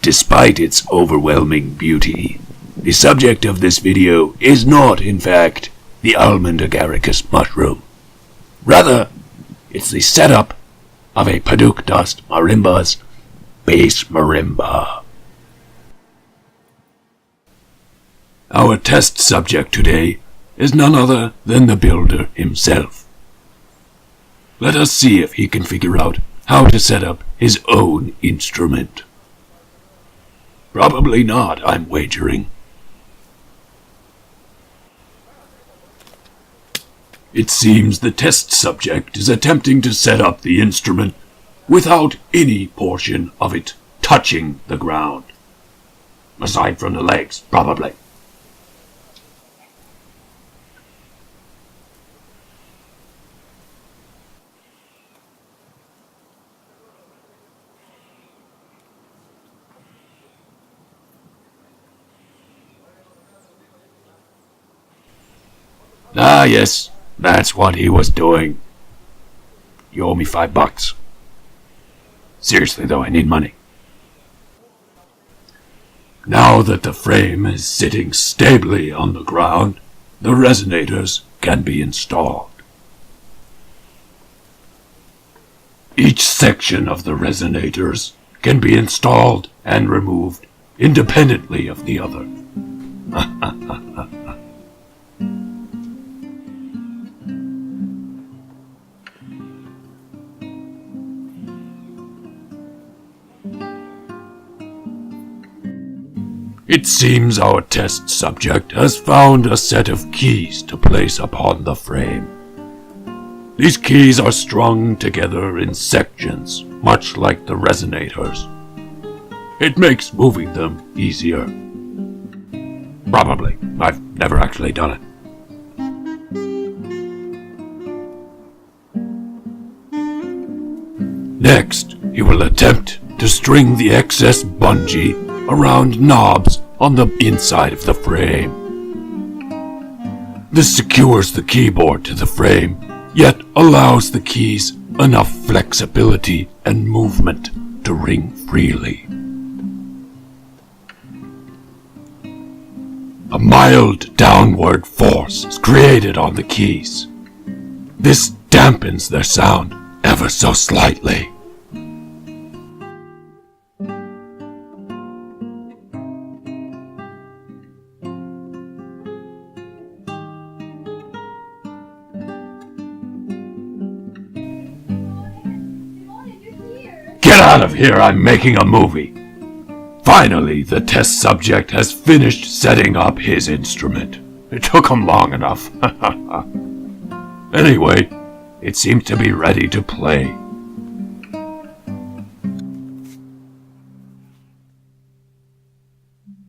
Despite its overwhelming beauty, the subject of this video is not, in fact, the almond agaricus mushroom. Rather, it's the setup of a Paduk dust marimba's bass marimba. Our test subject today is none other than the builder himself. Let us see if he can figure out how to set up his own instrument. Probably not, I'm wagering. It seems the test subject is attempting to set up the instrument without any portion of it touching the ground. Aside from the legs, probably. Ah, yes, that's what he was doing. You owe me $5. Seriously, though, I need money. Now that the frame is sitting stably on the ground, the resonators can be installed. Each section of the resonators can be installed and removed independently of the other. It seems our test subject has found a set of keys to place upon the frame. These keys are strung together in sections, much like the resonators. It makes moving them easier. Probably. I've never actually done it. Next, he will attempt to string the excess bungee around knobs on the inside of the frame. This secures the keyboard to the frame, yet allows the keys enough flexibility and movement to ring freely. A mild downward force is created on the keys. This dampens their sound ever so slightly. Get out of here, I'm making a movie. Finally, the test subject has finished setting up his instrument. It took him long enough. Anyway, it seems to be ready to play.